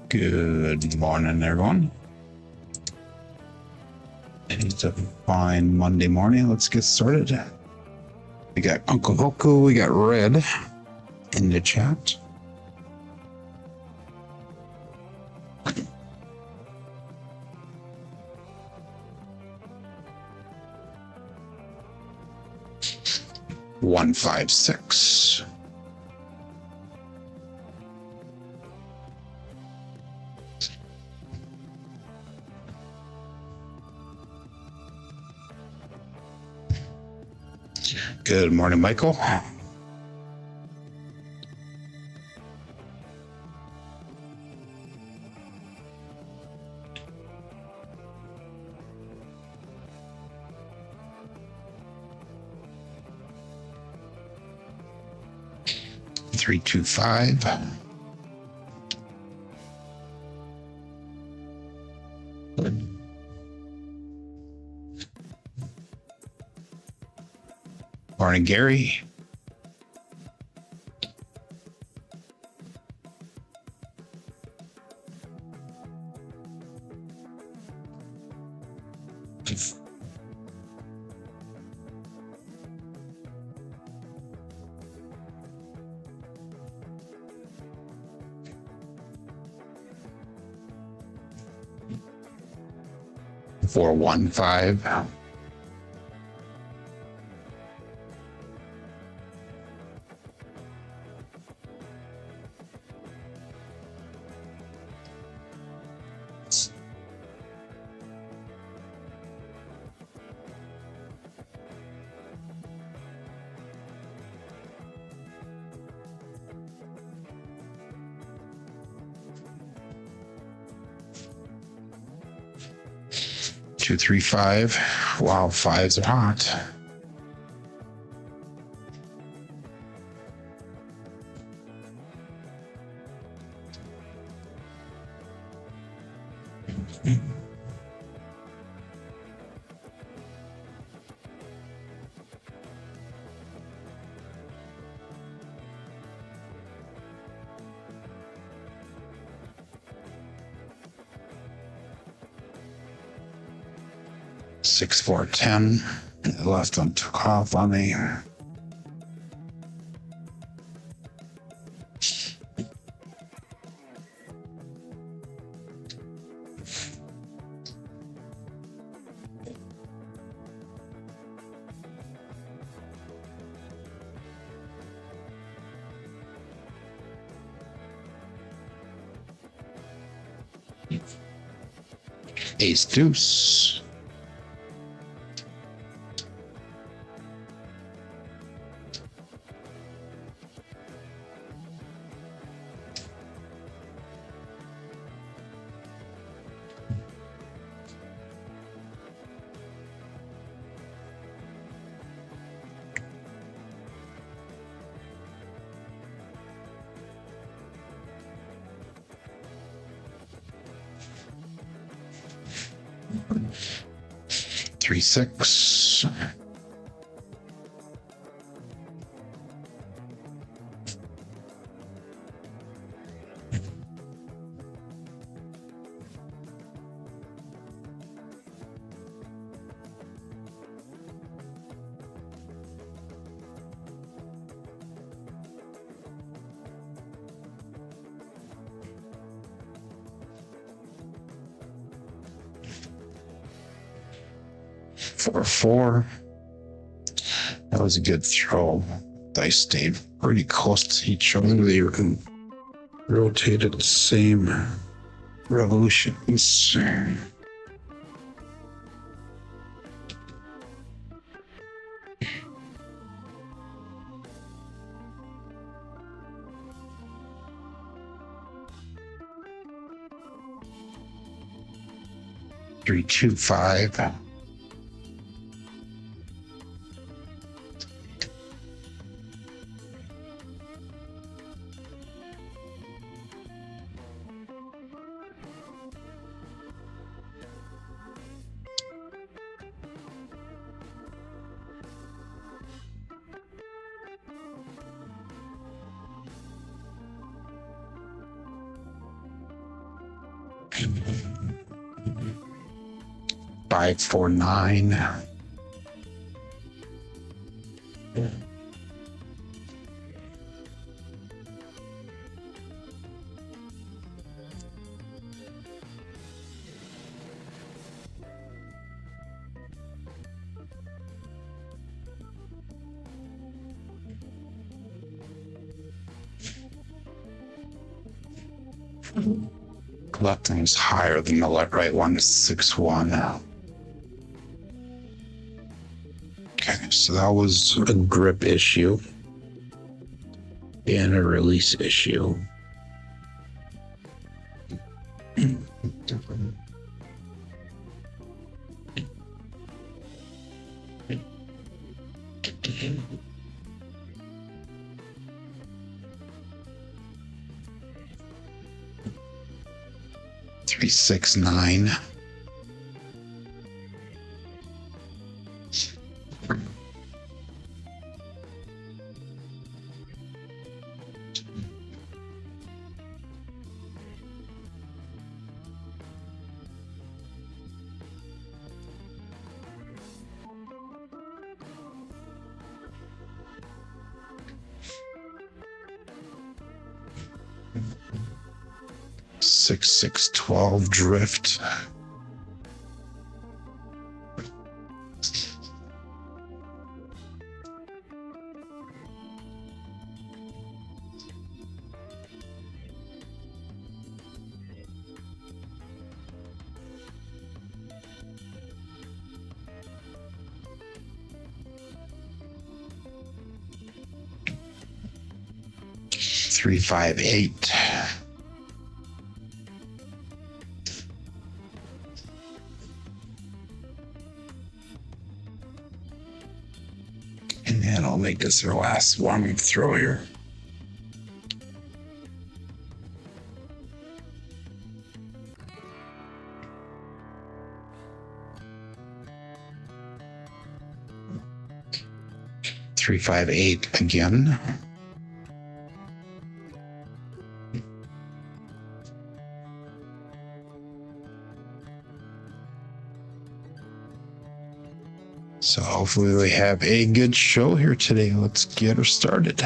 Good morning, everyone. It's a fine Monday morning. Let's get started. We got Uncle Hoku, we got Red in the chat. One, 5, 6. Good morning, Michael. Three, 2, 5. Morning, Gary. Four, 1, 5. Two, 3, 5. Wow, 5s are hot. Six, 4, 10. The last one took off on me. Ace, deuce. Three, 6. Four, 4. That was a good throw. Dice stayed pretty close to each other. They rotated the same revolutions. 3, 2, 5. 549. Left thing is higher than the right one, 6-1. Okay, so that was a grip issue and a release issue. Three, 6, 9. Six, 12 drift. Three, 5, 8. And I'll make this our last warming throw here. Three, 5, 8 again. So hopefully we have a good show here today. Let's get her started.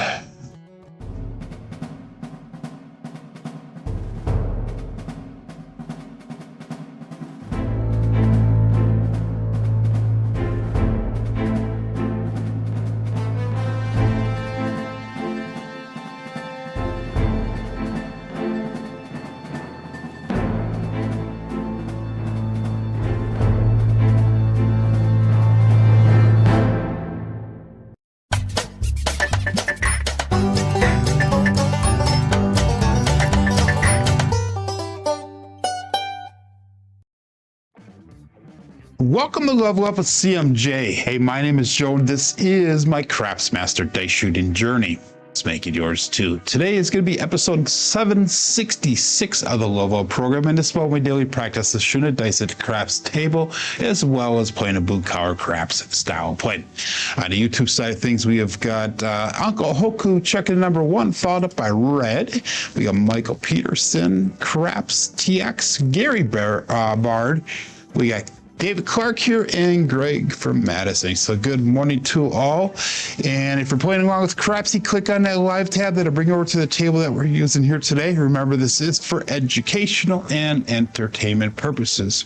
'Welcome to Level Up with CMJ. Hey, my name is Joe. This is my Craps Master Dice Shooting Journey. Let's make it yours too. Today is going to be episode 766 of the Level Up program, and this is about my daily practice of shooting dice at the craps table, as well as playing a blue collar craps style play. On the YouTube side of things, we have got Uncle Hoku checking number 1, followed up by Red. We got Michael Peterson, Craps TX, Gary Bard. We got David Clark here and Greg from Madison. So good morning to all. And if you're playing along with Crapsee, click on that live tab that'll bring you over to the table that we're using here today. Remember, this is for educational and entertainment purposes.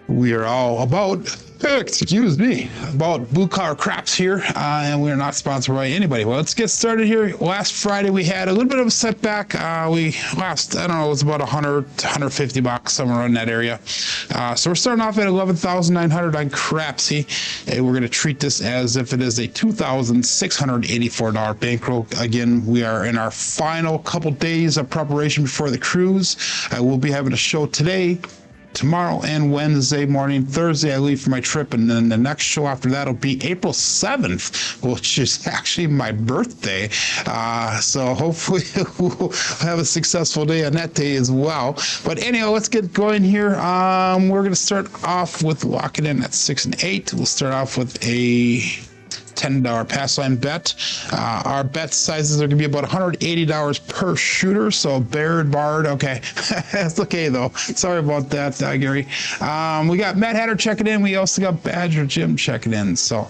We are all about blue collar craps here, and we are not sponsored by anybody. Well, let's get started here. Last Friday we had a little bit of a setback. We lost, I don't know, it was about 100 to 150 bucks, somewhere in that area. So we're starting off at 11,900 on Crapsee, and we're going to treat this as if it is a $2,684 bankroll. Again, we are in our final couple days of preparation before the cruise. We'll be having a show today, tomorrow, and Wednesday morning. Thursday I leave for my trip, and then the next show after that will be April 7th, which is actually my birthday. So hopefully we'll have a successful day on that day as well. But anyhow, let's get going here. We're going to start off with locking in at 6 and 8. We'll start off with a $10 pass line bet. Our bet sizes are going to be about $180 per shooter. So Baird, Bard, okay. That's okay, though. Sorry about that, Gary. We got Matt Hatter checking in. We also got Badger Jim checking in. So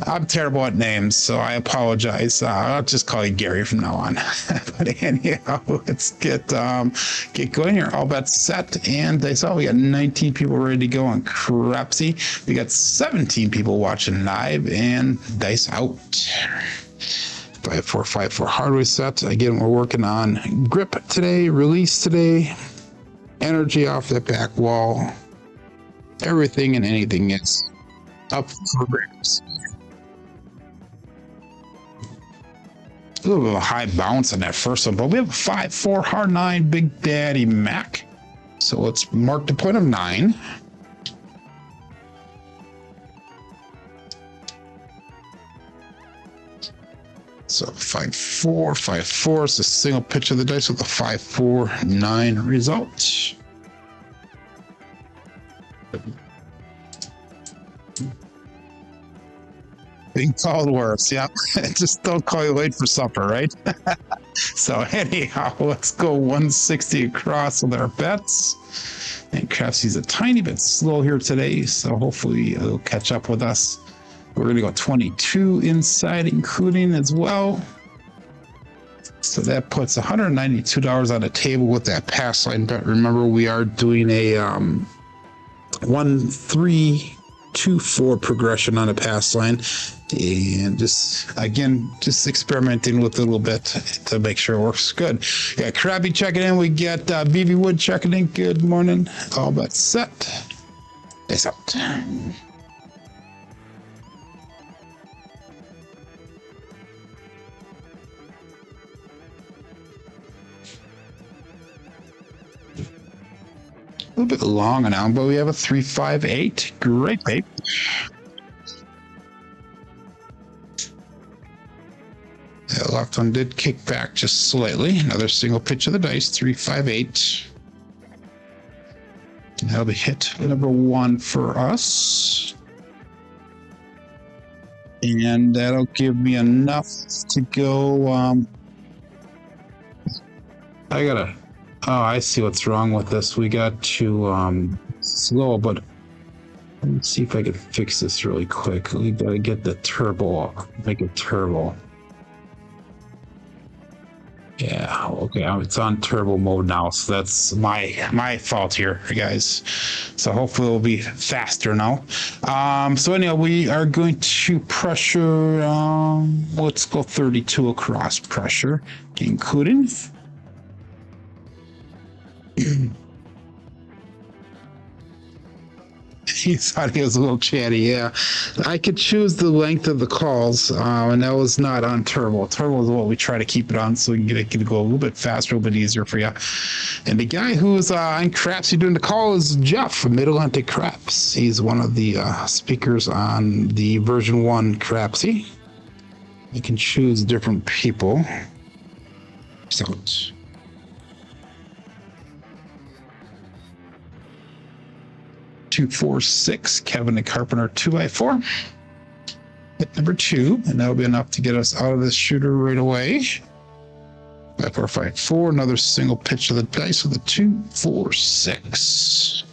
I'm terrible at names, so I apologize. I'll just call you Gary from now on. But anyhow, let's get going here. All bets set, and they saw we got 19 people ready to go on Crapsee. We got 17 people watching live, and dice out. 5454 Hardway set. Again, we're working on grip today, release today, energy off that back wall. Everything and anything is up for grabs. A little bit of a high bounce on that first one, but we have a 5-4 hard 9 Big Daddy Mac. So let's mark the point of 9. So 5-4, 5-4 is a single pitch of the dice with a 5-4-9 result. Being called worse, yeah. Just don't call you late for supper, right? So anyhow, let's go 160 across with our bets. And Crapsee's a tiny bit slow here today, so hopefully it'll catch up with us. We're going to go 22 inside, including as well. So that puts $192 on the table with that pass line bet. Remember, we are doing a 1-3-2-4 progression on a pass line, and just experimenting with it a little bit to make sure it works good. Yeah, Krabby checking in. We get BB Wood checking in. Good morning. All bets set. It's out. A little bit long now, but we have a 3-5-8. Great, babe. That left one did kick back just slightly. Another single pitch of the dice, 3-5-8. That'll be hit number 1 for us. And that'll give me enough to go. Oh, I see what's wrong with this. We got to slow, but let me see if I can fix this really quick. We gotta get the turbo, make it turbo. Yeah, okay, it's on turbo mode now, so that's my fault here, guys. So hopefully it'll be faster now. So anyhow, we are going to pressure, let's go 32 across pressure, including. He thought he was a little chatty. Yeah, I could choose the length of the calls, and that was not on turbo. Turbo is what we try to keep it on, so we can get it to go a little bit faster, a little bit easier for you. And the guy who's on Crapsee doing the call is Jeff from Mid-Atlantic Craps. He's one of the speakers on the version 1 Crapsee. You can choose different people. So 246, Kevin the Carpenter 2x4. Hit number 2, and that'll be enough to get us out of this shooter right away. 5-4-5-4, another single pitch of the dice with a 2-4-6.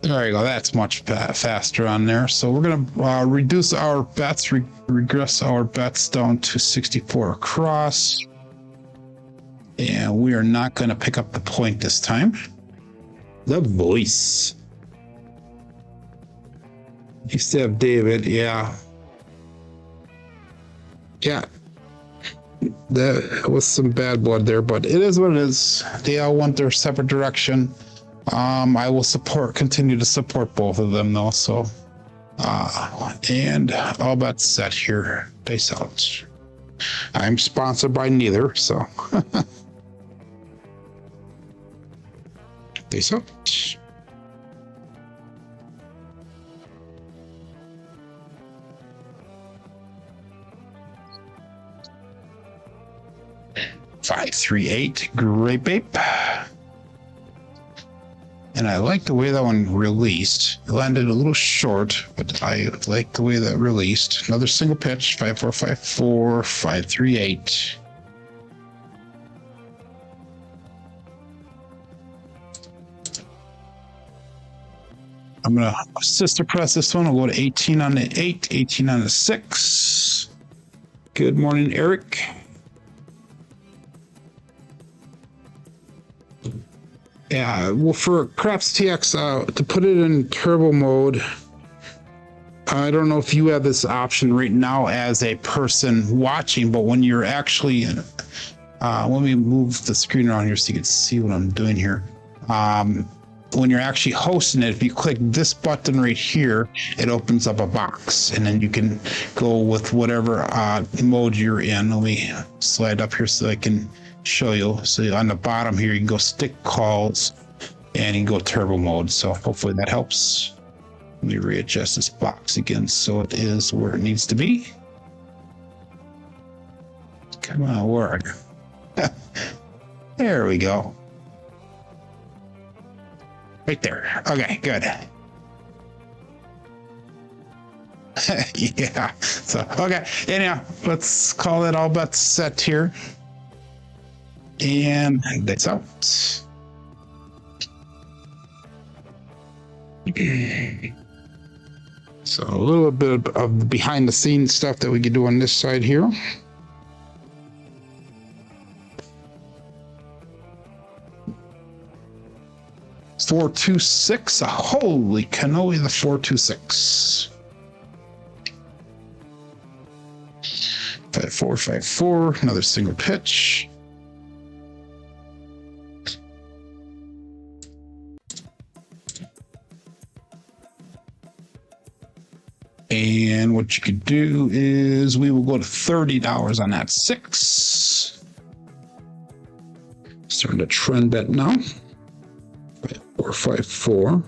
There you go. That's much faster on there. So we're going to reduce our bets, regress our bets down to 64 across. And we are not going to pick up the point this time. The voice. Used to have David, yeah. Yeah. That was some bad blood there, but it is what it is. They all went their separate direction. I will continue to support both of them though, so. And all bets set here. Dice out. I'm sponsored by neither, so. Dice out. Five, 3, 8. Great babe. And I like the way that one released. It landed a little short, but I like the way that released. Another single pitch, 5-4-5-4, 5-3-8. I'm going to sister press this one. I'll go to 18 on the 8, 18 on the 6. Good morning, Eric. Yeah, well, for Craps TX, to put it in turbo mode, I don't know if you have this option right now as a person watching, but when you're actually, let me move the screen around here so you can see what I'm doing here. When you're actually hosting it, if you click this button right here, it opens up a box, and then you can go with whatever mode you're in. Let me slide up here so I can show you. So on the bottom here, you can go stick calls and you can go turbo mode. So hopefully that helps. Let me readjust this box again so it is where it needs to be. Come on, work. There we go. Right there. Okay, good. Yeah. So, okay. Anyhow, let's call it all bets set here. And that's out. So a little bit of behind the scenes stuff that we can do on this side here. Four, 2, 6. Holy cannoli, the 4-2-6. 5-4-5-4. Another single pitch. And what you could do is we will go to $30 on that 6. Starting to trend bet now. 5-4-5-4.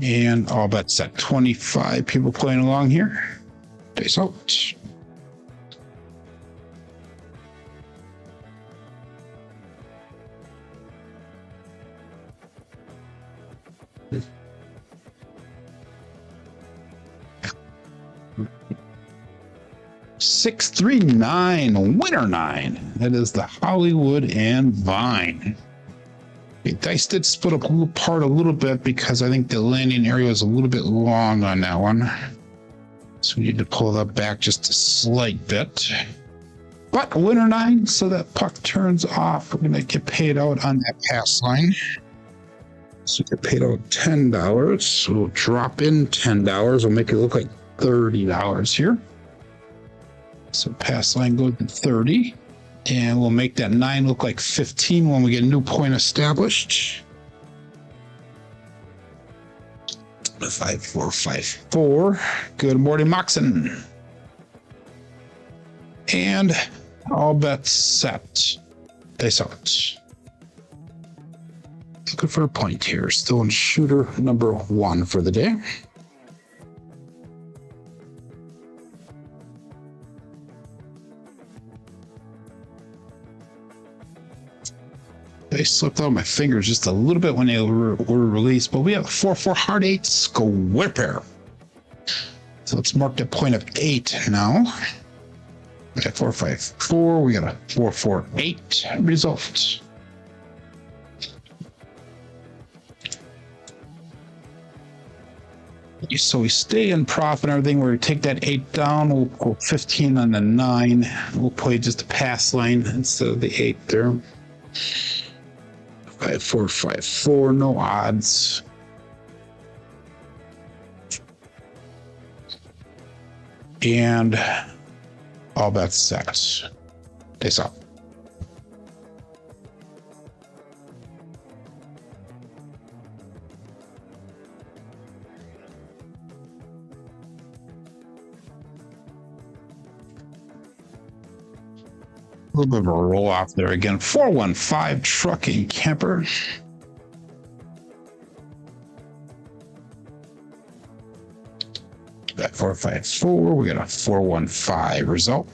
And all bets at 25 people playing along here. Days out. Six, 3, 9, winner 9. That is the Hollywood and Vine. Okay, dice did split up apart a little bit because I think the landing area was a little bit long on that one. So we need to pull that back just a slight bit. But winner 9, so that puck turns off. We're gonna get paid out on that pass line. So we get paid out $10. So we'll drop in $10. We'll make it look like $30 here. So pass line goes to 30, and we'll make that 9 look like 15 when we get a new point established. 5-4-5-4. Good morning, Moxon. And all bets set. Dice out. Looking for a point here. Still in shooter number 1 for the day. They slipped out of my fingers just a little bit when they were released, but we have a 4-4 hard 8 square pair. So let's mark that point of 8 now. We got 4-5-4. We got a 4-4-8 result. So we stay in profit and everything. Where we take that 8 down, we'll go 15 on the 9. We'll play just a pass line instead of the 8 there. 5-4-5-4, no odds. And all bets set. Face up. A little bit of a roll off there again. 415 truck and camper. That 454. We got a 415 result.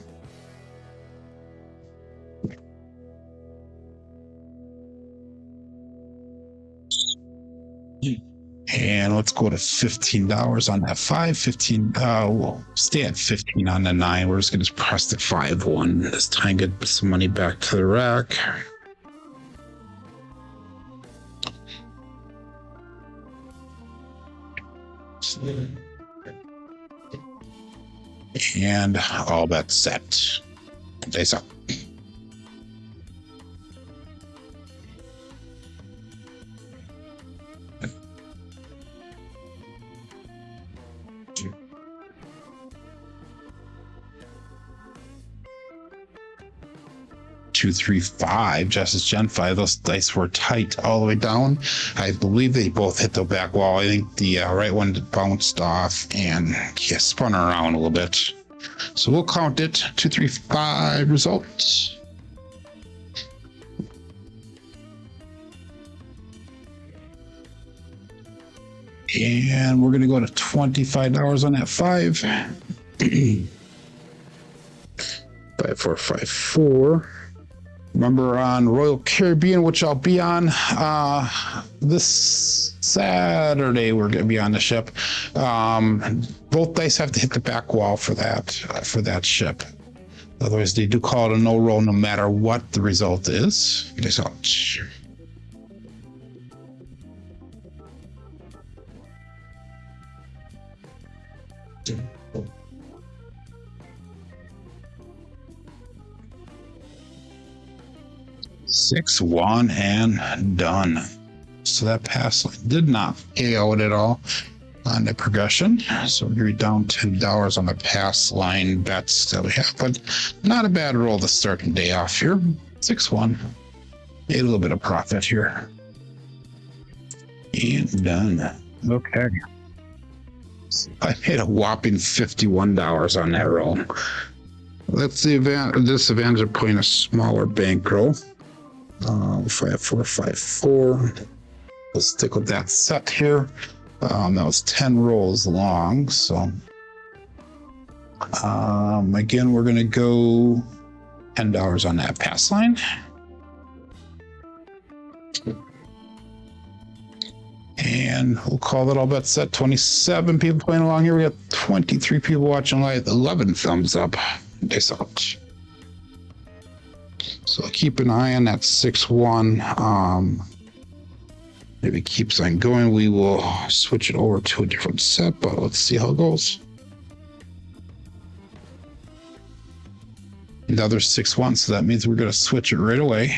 And let's go to $15 on that 5. 15. We'll stay at 15 on the 9. We're just going to press the 5-1 this time, get some money back to the rack. And all that's set. Face up. Two, 3, 5, Justice Gen 5. Those dice were tight all the way down. I believe they both hit the back wall. I think the right one bounced off and spun around a little bit. So we'll count it. 2, 3, 5 results. And we're going to go to $25 on that 5. 5, 4, 5, 4. Remember on Royal Caribbean, which I'll be on this Saturday, we're going to be on the ship. Both dice have to hit the back wall for that ship. Otherwise, they do call it a no roll no matter what the result is. Result. Six, 1, and done. So that pass line did not pay out at all on the progression. So we're down $10 on the pass line bets that we have, but not a bad roll to start the day off here. 6-1. Made a little bit of profit here. And done. Okay. So I made a whopping $51 on that roll. That's the disadvantage of putting a smaller bankroll. 5, 4, 5, 4. Let's stick with that set here. That was 10 rolls long. So again, we're going to go $10 on that pass line. And we'll call that all bets set. 27 people playing along here. We got 23 people watching live. 11 thumbs up. Nice out. So keep an eye on that 6-1. If it keeps on going, we will switch it over to a different set, but let's see how it goes. Another 6-1, so that means we're going to switch it right away.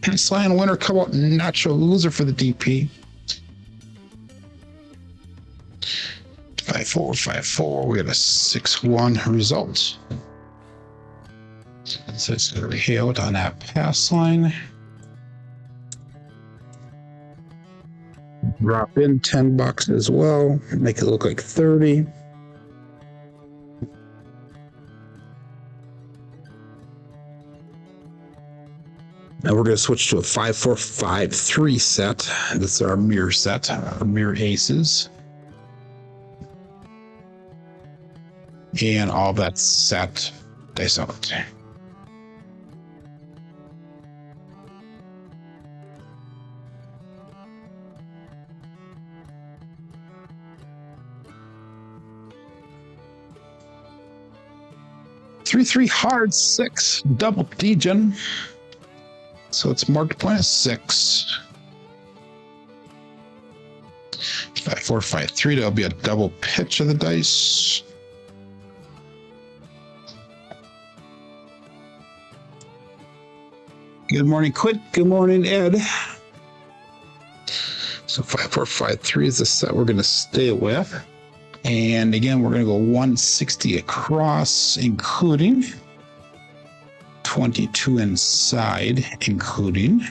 Pass line winner, come out natural loser for the DP. 5, 4, 5, 4. We got a 6-1 result. So it's going to be out on that pass line. Drop in $10 as well. Make it look like 30. Now we're going to switch to a 5, 4, 5, 3 set. This is our mirror set, our mirror aces. And all that's set. Dice out. Three hard 6 double degen. So it's marked point of 6. 5, 4, 5, 3. That'll be a double pitch of the dice. Good morning, Quit. Good morning, Ed. So 5, 4, 5, 3 is the set we're going to stay with. And again, we're going to go 160 across, including 22 inside, including.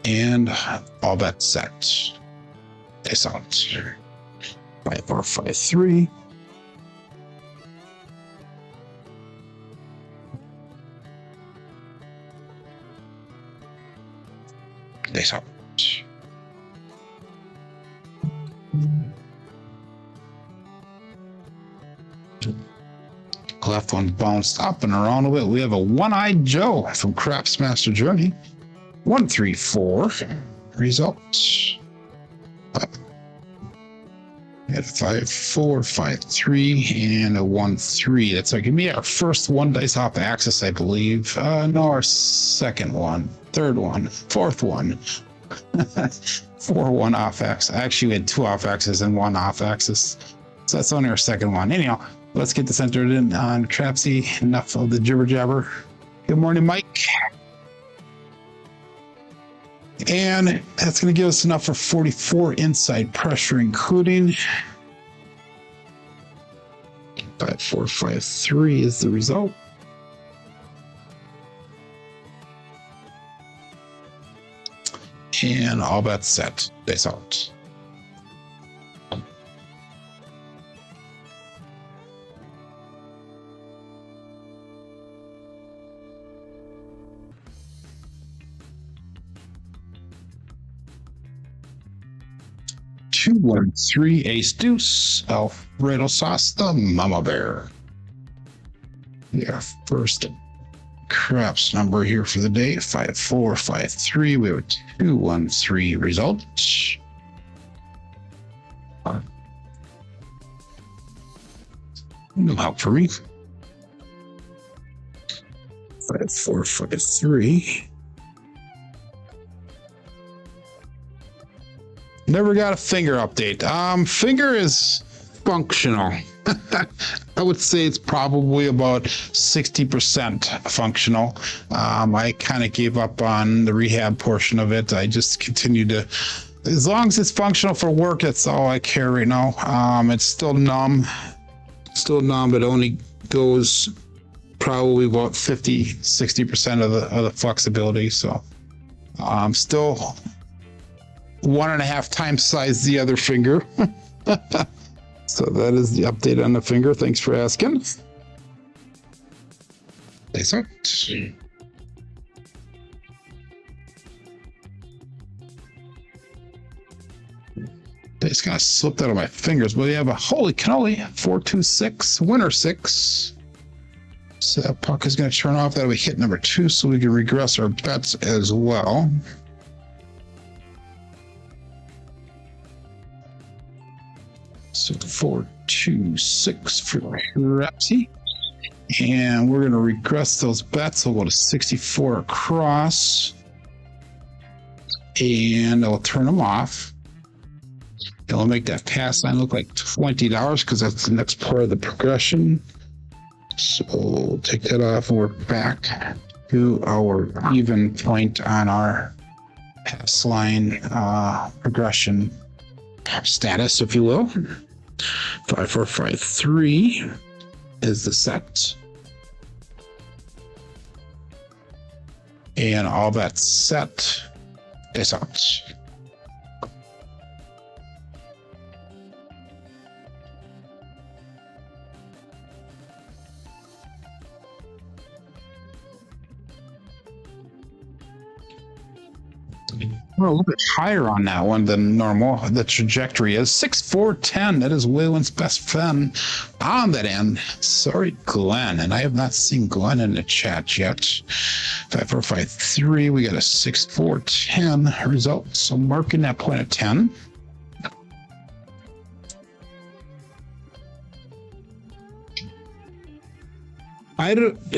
And all that set. Dice out. 5, 4, 5, 3. Dice out. left one bounced up and around a bit. We have a one-eyed Joe from Craps Master Journey. 134 results. We had 5 4 5 3 and a 1 3. That's like gonna be our first one dice off axis, I believe. No, our second one, third one, fourth one. 4 1 off axis. Actually, we had 2 off axis and 1 off axis. So that's only our second one. Anyhow, let's get this entered in on Crapsee. Enough of the jibber jabber. Good morning, Mike. And that's going to give us enough for 44 inside pressure, including 5 4 5 3 is the result. And all bets set. Base out. Two, 1, 3, ace deuce, Alfredo sauce, the mama bear. Yeah, first craps number here for the day, 5 4 5 3. We have a 2 1 3 result. No help for me. 5 4 5 3. Never got a finger update. Finger is functional. I would say it's probably about 60% functional. I kind of gave up on the rehab portion of it. I just continue to, as long as it's functional for work, that's all I care right now. It's still numb. It only goes probably about 50-60% of the flexibility. So still 1.5 times size the other finger. So that is the update on the finger. Thanks for asking. Thanks out. It's kind of slipped out of my fingers, but we have a holy cannoli 4-2-6 winner 6. So that puck is going to turn off. That'll be hit number 2, so we can regress our bets as well. So 4-2-6 for Crapsee. And we're going to regress those bets. We'll go to 64 across. And I'll turn them off. It'll make that pass line look like $20 because that's the next part of the progression. So we'll take that off and we're back to our even point on our pass line progression status, if you will. 5 4 5 3 is the set. And all that's set is out. We're a little bit higher on that one than normal. The trajectory is 6 4 10. That is Waylon's best friend on that end. Sorry, Glenn. And I have not seen Glenn in the chat yet. 5 4 5 3. We got a 6 4 10 result. So marking that point at 10. I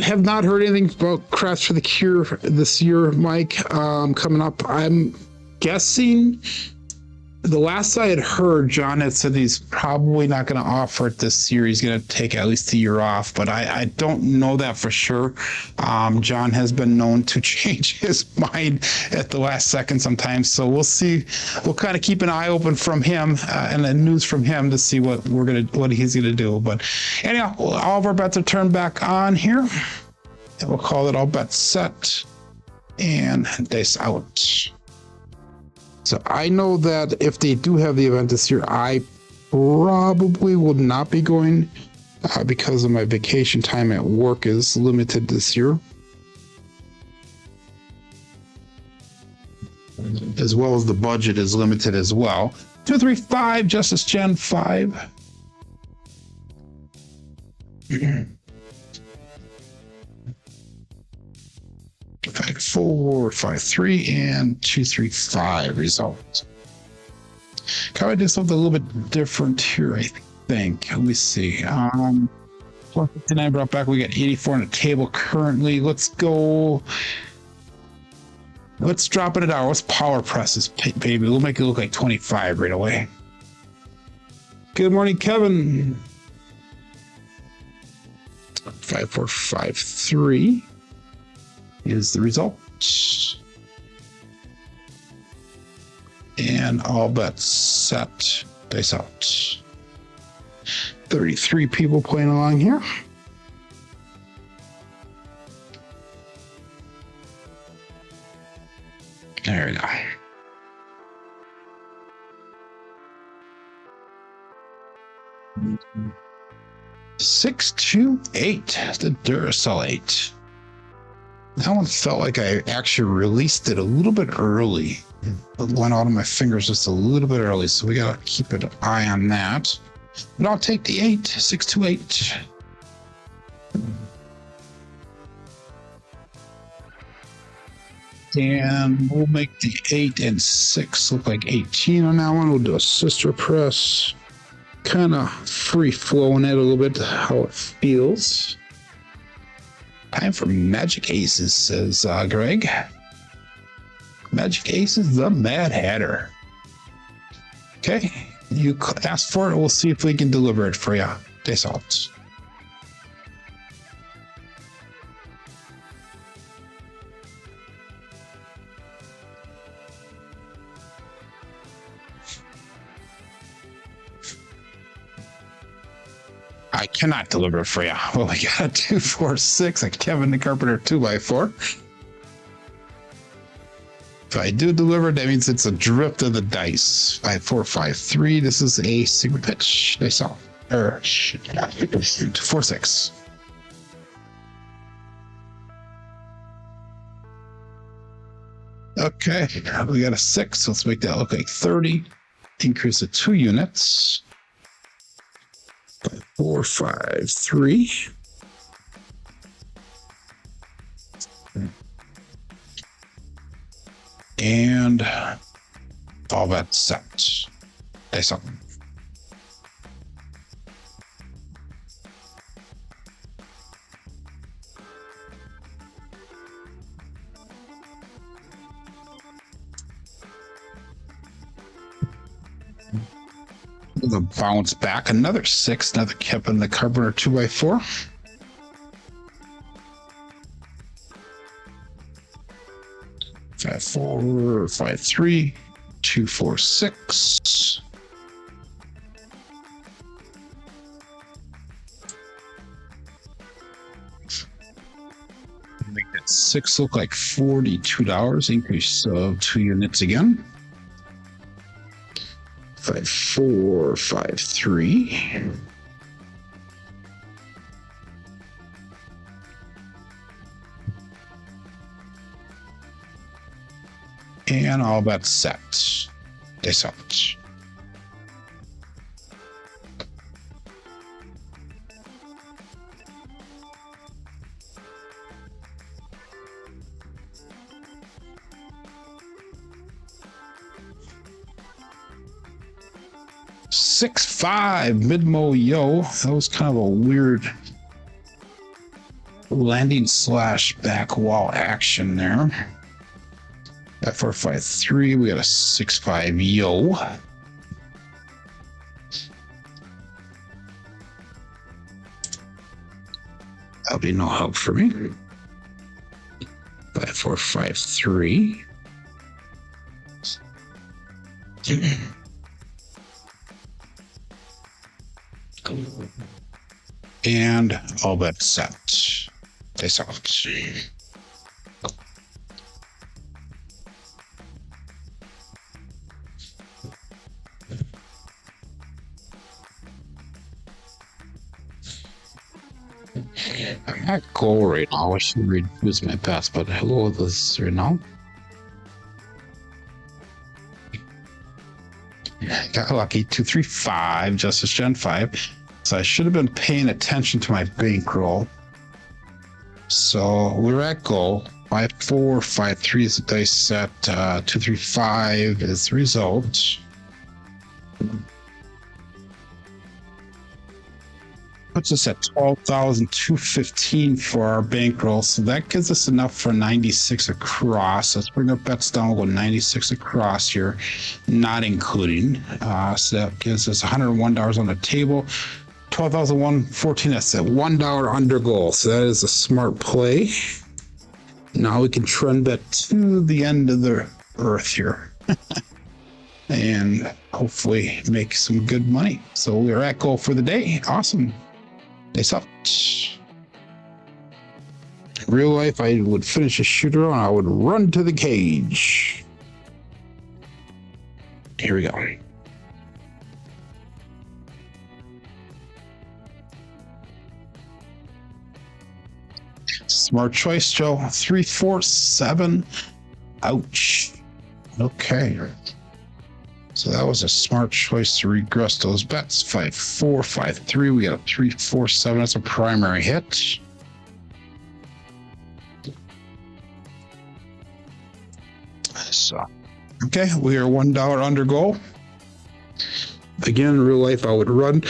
have not heard anything about Craps for the Cure this year, Mike. Coming up, I'm guessing the last I had heard, John had said he's probably not going to offer it this year. He's going to take at least a year off, but I don't know that for sure. John has been known to change his mind at the last second sometimes, so we'll see. We'll kind of keep an eye open from him and the news from him to see what he's gonna do. But anyhow, all of our bets are turned back on here, and we'll call it all bets set and dice out. So I know that if they do have the event this year, I probably will not be going because of my vacation time at work is limited this year. As well as the budget is limited as well. 235 Justice Gen 5. Five, 4, 5, 3, and 2, 3, 5 result. Can I do something a little bit different here? I think. Let me see. 459 brought back. We got 84 on the table currently. Let's go. Let's drop it a dollar. Let's power press this baby. We'll make it look like 25 right away. Good morning, Kevin. 5, 4, 5, 3 is the result. And all bets set. Dice out. 33 people playing along here. There we go. Six, 2, 8. The Duracell 8. That one felt like I actually released it a little bit early. It went out of my fingers just a little bit early, so we gotta keep an eye on that. But I'll take the 8. 6, 2, 8. And we'll make the 8 and 6 look like 18 on that one. We'll do a sister press. Kind of free flowing it a little bit, how it feels. Time for Magic Aces, says Greg. Magic Aces, the Mad Hatter. Okay, you asked for it. We'll see if we can deliver it for you. Dice out. I cannot deliver it for you. Well, we got a 2, 4, 6, a Kevin the Carpenter 2x4. If I do deliver, that means it's a drift of the dice. 5, 4, 5, 3. This is a single pitch. Dice off. 2, 4, 6. Okay, we got a 6. Let's make that look like 30. Increase it 2 units. 5, 4, 5, 3. And all that set. Dice up. The bounce back, another 6, another Kevin the Carpenter 2x4. Five, 4, 5, 3, 2, 4, 6. Make that 6 look like $42. Increase of 2 units again. 5, 4, 5, 3. And all that set. Dice out. Six, 5 mid-mo yo. That was kind of a weird landing / back wall action there. At 4, 5, 3, we got a 6, 5 yo. That'll be no help for me. 5, 4, 5, 3. And all that set. Dice out. I'm at goal right now. I should reduce my pass, but hello this right now. Got lucky. 2, 3, 5. Justice Gen 5. So I should have been paying attention to my bankroll. So we're at goal. 5-4, 5-3 is the dice set. 2-3-5 is the result. Puts us at 12,215 for our bankroll. So that gives us enough for 96 across. Let's bring our bets down. We'll go 96 across here, not including. So that gives us $101 on the table. 12,114. That's at $1 under goal. So that is a smart play. Now we can trend bet to the end of the earth here. And hopefully make some good money. So we're at goal for the day. Awesome. Nice up. In real life, I would finish a shooter and I would run to the cage. Here we go. Smart choice, Joe. 3, 4, 7. Ouch. Okay. So that was a smart choice to regress those bets. 5-4, 5-3. We got a 3-4-7. That's a primary hit. So, okay, we are $1 under goal. Again, in real life, I would run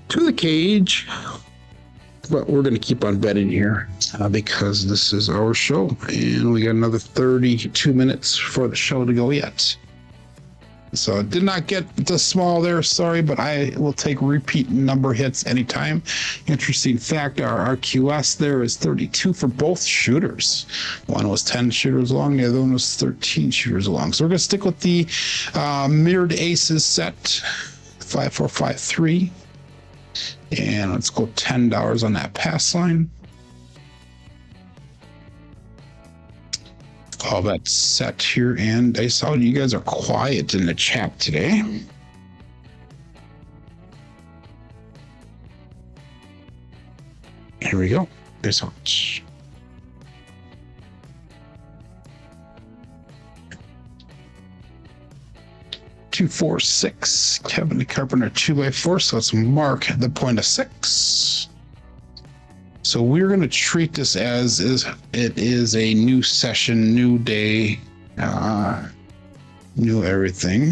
to the cage, but we're going to keep on betting here because this is our show, and we got another 32 minutes for the show to go yet. So I did not get the small there, sorry, but I will take repeat number hits anytime. Interesting fact, our RQS there is 32 for both shooters. One was 10 shooters long, the other one was 13 shooters long. So we're going to stick with the mirrored aces set, 5-4-5-3. And let's go $10 on that pass line. All that set here, and I saw you guys are quiet in the chat today. Here we go. This one. 2, 4, 6. Kevin the Carpenter 2x4. So let's mark the point of 6. So we're going to treat this as it is a new session, new day, new everything.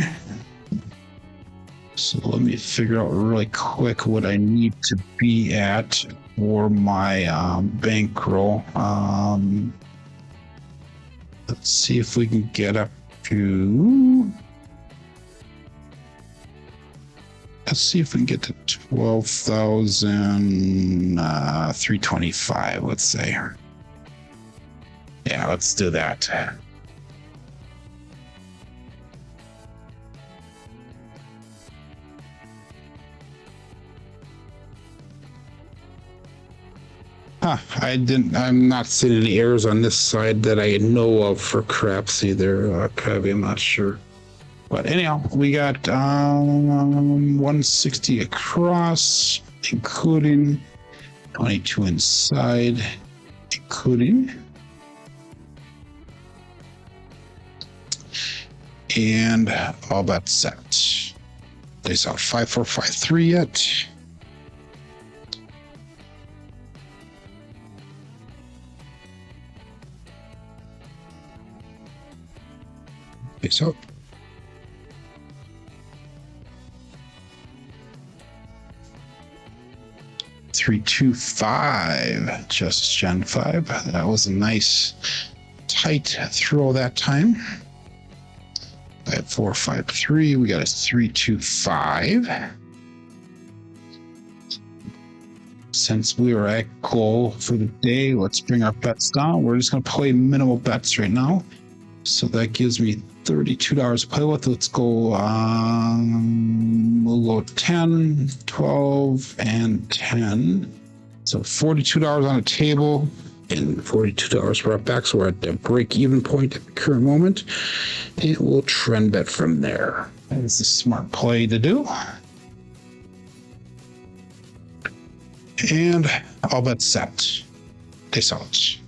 So let me figure out really quick what I need to be at for my bankroll. Let's see if we can get up to... Let's see if we can get to 12,325, let's say. Yeah, let's do that. I'm not seeing any errors on this side that I know of for Crapsee there. Probably, I'm not sure. But anyhow, we got 160 across, including 22 inside, including. And all that set. They saw 5-4-5-3 yet. Face up. 3-2-5, just Gen 5. That was a nice tight throw that time. 5-4-5-3. We got a 3-2-5. Since we are at goal for the day, let's bring our bets down. We're just going to play minimal bets right now. So that gives me $32 to play with. Let's go, we'll go 10, 12, and 10. So $42 on the table and $42 for our back. So we're at the break-even point at the current moment. And we'll trend bet from there. That is a smart play to do. And all bets set. They saw it.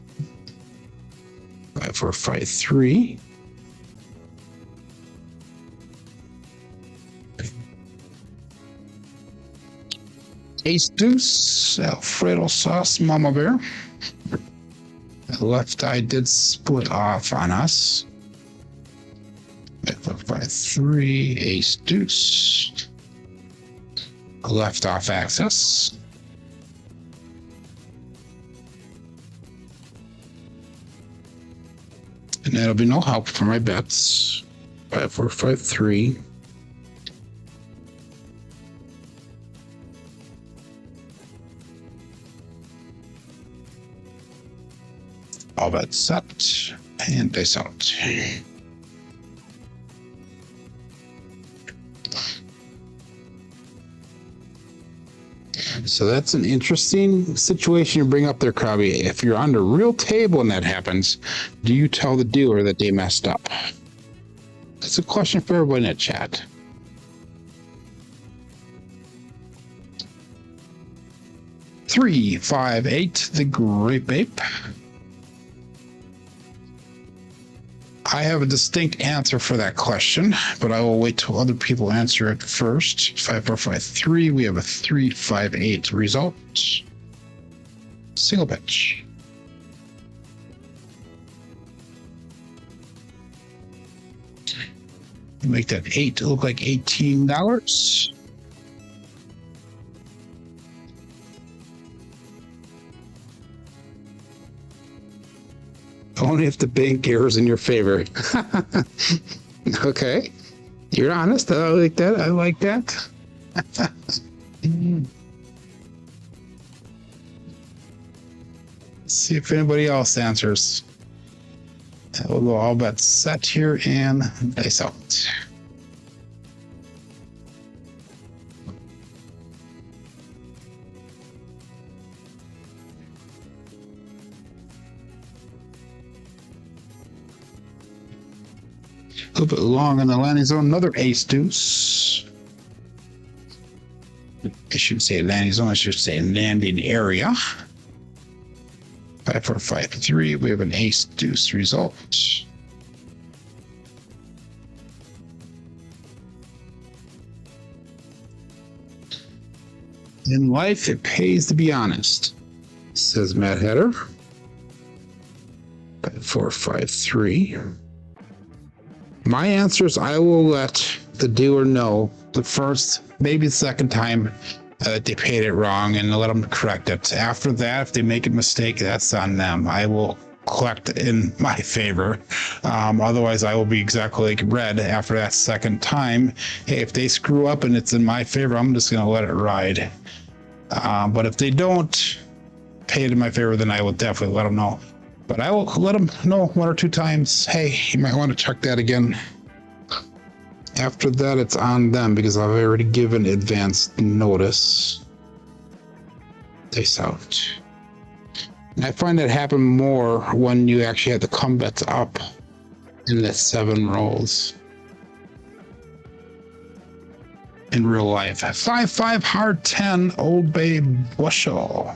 5-4-5-3. Ace deuce, Alfredo sauce, Mama Bear. The left eye did split off on us. 5-3, ace deuce. Left off axis. And that'll be no help for my bets. 5-4-5-3. All bets set and dice out. So that's an interesting situation you bring up there, Krabby. If you're on the real table and that happens, do you tell the dealer that they messed up? That's a question for everybody in that chat. Three, 5, 8, the Grape Ape. I have a distinct answer for that question, but I will wait till other people answer it first. 5-4-5-3. We have a 3-5-8 result. Single pitch. Make that 8 look like $18. Only if the bank errors in your favor. Okay. You're honest. I like that. I like that. Let's see if anybody else answers. We'll go all bets set here and dice out. A little bit long in the landing zone. Another ace deuce. I shouldn't say landing zone. I should say landing area. 5-4-5-3. We have an ace deuce result. In life, it pays to be honest, says Matt Hatter. 5-4-5-3. My answer is I will let the dealer know the first, maybe the second time that they paid it wrong and let them correct it. After that, if they make a mistake, that's on them. I will collect in my favor. Otherwise, I will be exactly like Red after that second time. Hey, if they screw up and it's in my favor, I'm just going to let it ride. But if they don't pay it in my favor, then I will definitely let them know. But I will let them know 1 or 2 times, hey, you might want to check that again. After that, it's on them because I've already given advance notice. Dice out. And I find that happen more when you actually have the come bets up in the 7 rolls. In real life. 5-5 hard 10 Old Bay Bushel.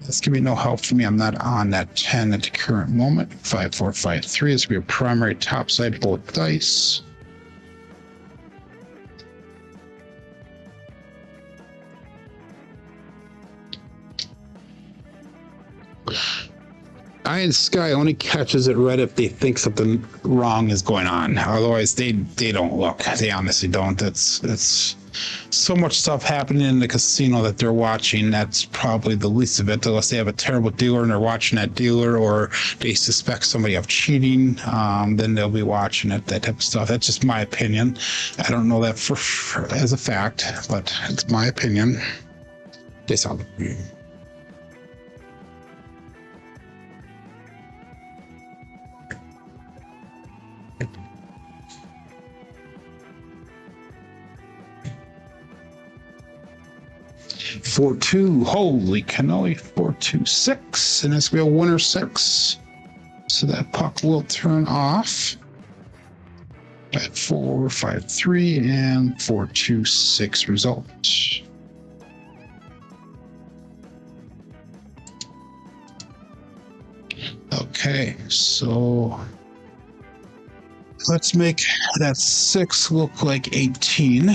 This can be no help for me. I'm not on that 10 at the current moment. 5-4-5-3. This will be a primary top side, both dice. Eye in the Sky only catches it red if they think something wrong is going on. Otherwise, they don't look. They honestly don't. It's so much stuff happening in the casino that they're watching. That's probably the least of it, unless they have a terrible dealer and they're watching that dealer, or they suspect somebody of cheating. Then they'll be watching it. That type of stuff. That's just my opinion. I don't know that for as a fact, but it's my opinion. They sound. 4-2. Holy cannoli. 4-2-6. And it's going to be a winner 6. So that puck will turn off. 5-4-5-3 and 4-2-6 result. Okay, so let's make that 6 look like 18.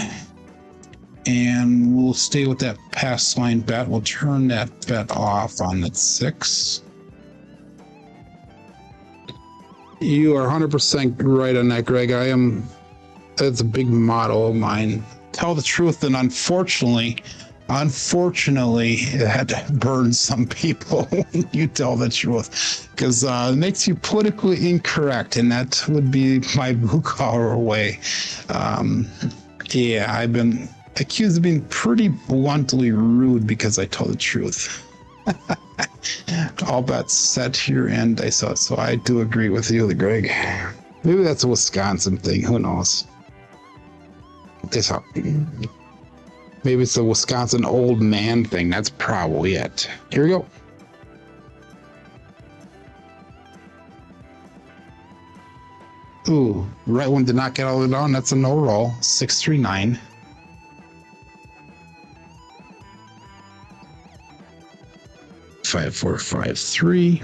And we'll stay with that pass line bet. We'll turn that bet off on that 6. You are 100% right on that, Greg. That's a big motto of mine. Tell the truth, and unfortunately, it had to burn some people when you tell the truth, because it makes you politically incorrect, and that would be my blue collar way. Yeah, I've been accused of being pretty bluntly rude because I tell the truth. All bets set here, and I saw it, so I do agree with you, Greg. Maybe that's a Wisconsin thing. Who knows? Maybe it's a Wisconsin old man thing. That's probably it. Here we go. Ooh, right one did not get all the way down. That's a no roll. 639. Five, 4, 5, 3.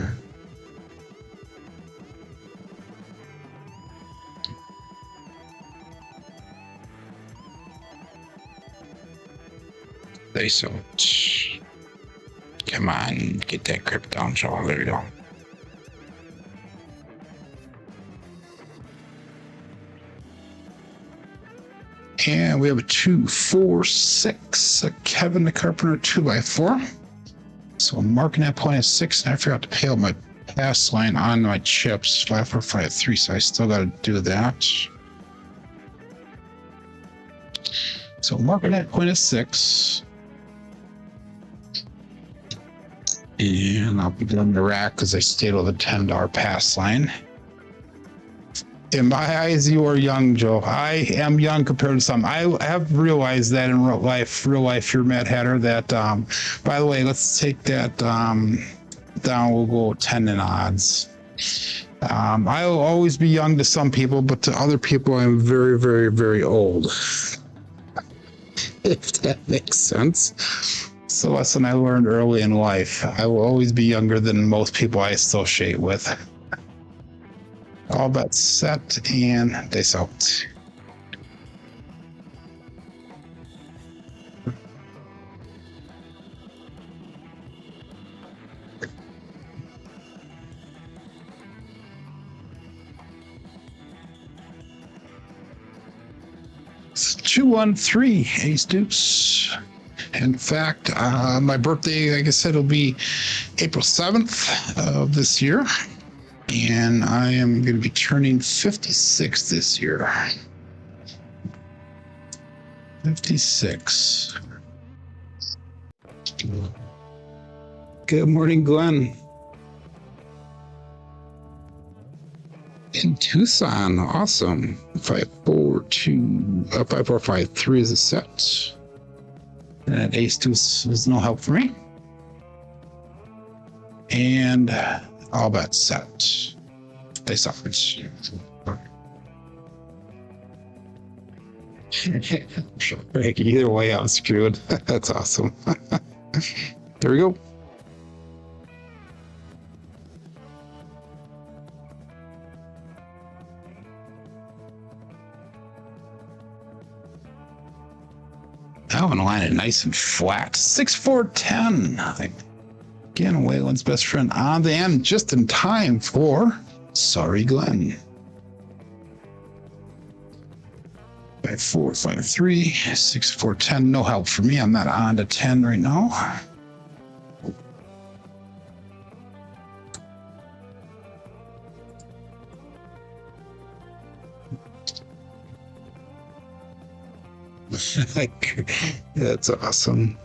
They so. Come on, get that grip down, Joel. There you go. And we have a 2, 4, 6. A Kevin the Carpenter 2x4. So I'm marking that point at 6, and I forgot to pay out my pass line on my chips. 5, 4, 5, 3. So I still got to do that. So marking that point at 6. And I'll be doing the rack because I stayed with a $10 pass line. In my eyes, you are young, Joe. I am young compared to some. I have realized that in real life, you're Mad Hatter, that, by the way, let's take that down. We'll go 10 in odds. I will always be young to some people, but to other people, I'm very, very, very old. If that makes sense. It's a lesson I learned early in life. I will always be younger than most people I associate with. All bets set, and dice out. It's 2-1-3, ace deuce. In fact, my birthday, like I said, will be April 7th of this year. And I am going to be turning 56 this year. 56. Good morning, Glenn. In Tucson, awesome. 5-4-5-3 is a set. And ace deuce is no help for me. And all bets set. They suffered. Either way, I'm screwed. That's awesome. There we go. I want to line it nice and flat. 6-4-10. Again, Waylon's best friend on the end, just in time for Sorry Glenn. 5-4-5-3, 6-4-10. No help for me. I'm not on to 10 right now. That's awesome.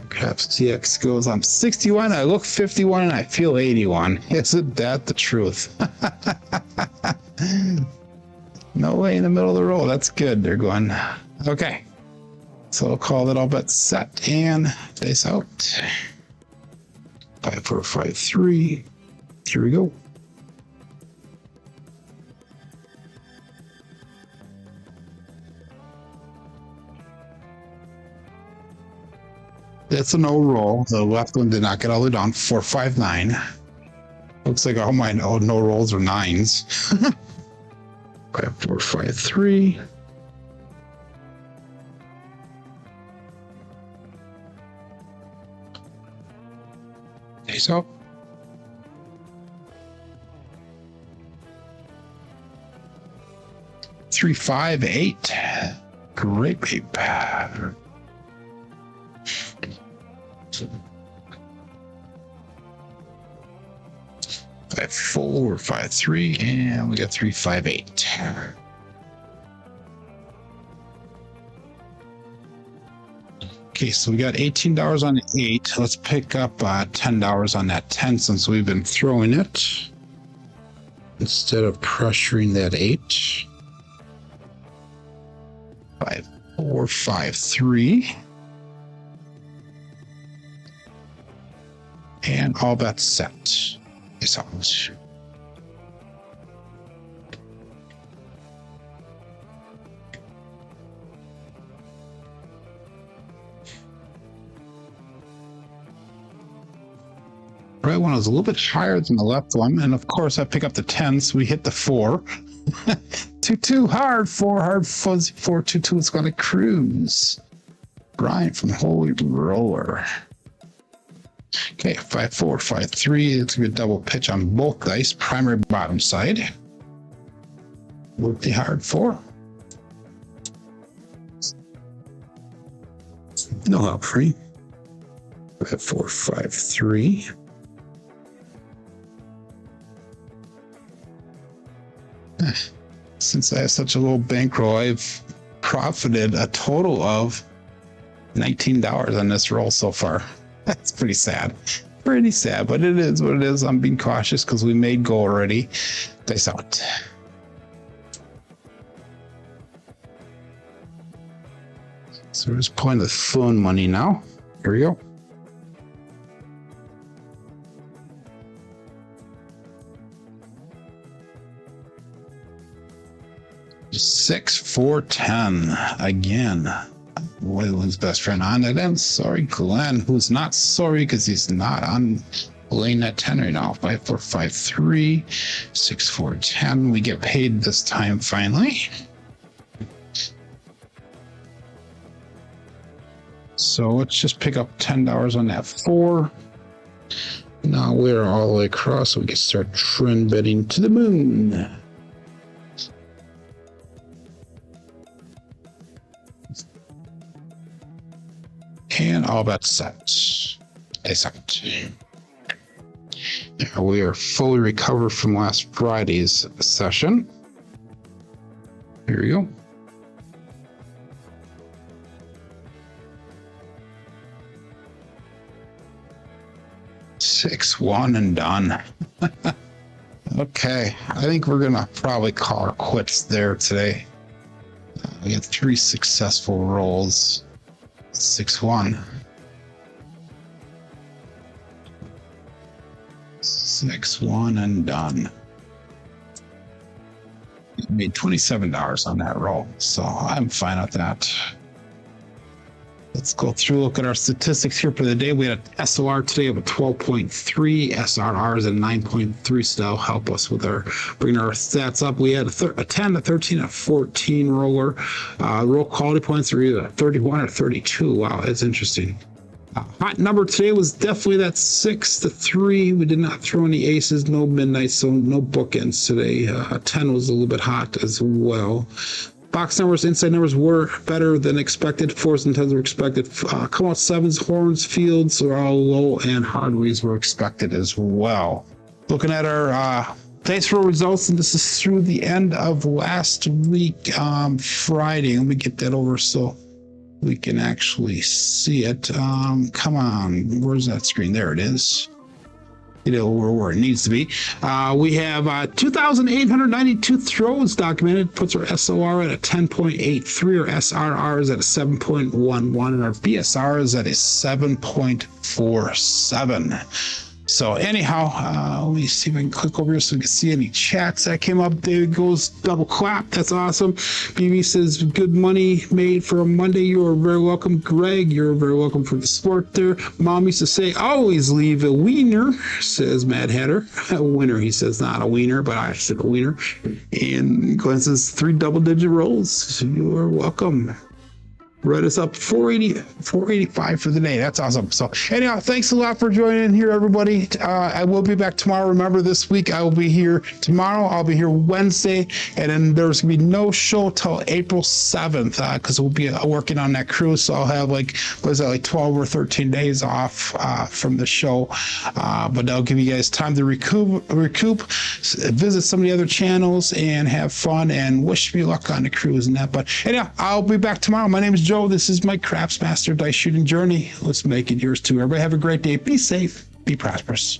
Perhaps TX goes, I'm 61, I look 51, and I feel 81. Isn't that the truth? No way in the middle of the roll. That's good. They're going. Okay. So I'll call that all bets set and dice out. 5-4-5-3. Here we go. That's a no roll. The left one did not get all the way down. 4-5-9. Looks like all my no rolls are 9s. 5-4-5-3. Ace up. 358. Great babe. 54, 53, and we got 358. Okay, so we got $18 on the 8. Let's pick up $10 on that 10 since we've been throwing it instead of pressuring that 8. 5, 4, 5, 3. And all that's set. Is out. Right one was a little bit higher than the left one, and of course I pick up the 10, so we hit the 4. 2-2 hard, 4 hard, fuzzy 4-2-2. It's going to cruise. Brian from Holy Roller. Okay, 5-4, 5-3. It's gonna be a double pitch on both dice, primary bottom side. With the hard 4. No help free. 5-4, 5-3. Since I have such a low bankroll, I've profited a total of $19 on this roll so far. That's pretty sad. Pretty sad, but it is what it is. I'm being cautious because we made go already. Dice out. So we're just pulling the phone money now. Here we go. Six, 4, 10 again. Waylon's best friend on it. I'm sorry, Glenn, who's not sorry because he's not on lane at 10 right now. 5, 4, 5, 3, 6, 4, 10. We get paid this time finally. So let's just pick up $10 on that 4. Now we're all the way across, so we can start trend betting to the moon. And all that's set. Exact. Now we are fully recovered from last Friday's session. Here we go. Six, 1 and done. Okay, I think we're gonna probably call it quits there today. We had 3 successful rolls. 6-1. 6-1 and done. Made $27 on that roll, so I'm fine with that. Let's go through, look at our statistics here for the day. We had an SOR today of a 12.3, SRR is a 9.3, so that'll help us with our bringing our stats up. We had a 10, a 13, a 14 roller. Roll quality points are either 31 or 32. Wow, that's interesting. Hot number today was definitely that 6 to 3. We did not throw any aces, no midnight, so no bookends today. 10 was a little bit hot as well. Box numbers, inside numbers were better than expected. 4s and 10s were expected. Come out 7s, horns, fields are all low, and hardways were expected as well. Looking at our dice roll results, and this is through the end of last week, Friday. Let me get that over so we can actually see it. Come on, where's that screen? There it is. You know, where it needs to be. We have 2,892 throws documented, puts our SOR at a 10.83, our SRR is at a 7.11, and our BSR is at a 7.47. So anyhow, let me see if I can click over here so we can see any chats that came up. David goes double clap. That's awesome. BB says good money made for a Monday. You are very welcome. Greg, you're very welcome for the support there. Mom used to say always leave a wiener, says Mad Hatter. A winner, he says, not a wiener, but I said a wiener. And Glenn says 3 double-digit rolls. You are welcome. Red is up 485 for the day. That's awesome. So anyhow, thanks a lot for joining in here, everybody. I will be back tomorrow. Remember, this week I will be here tomorrow. I'll be here Wednesday, and then there's gonna be no show till April 7th because we'll be working on that cruise. So I'll have like 12 or 13 days off from the show, but that'll give you guys time to recoup, visit some of the other channels, and have fun. And wish me luck on the cruise and that. But anyhow, I'll be back tomorrow. My name is Joe. This is my Crapsmaster Dice Shooting Journey. Let's make it yours too. Everybody have a great day. Be safe. Be prosperous.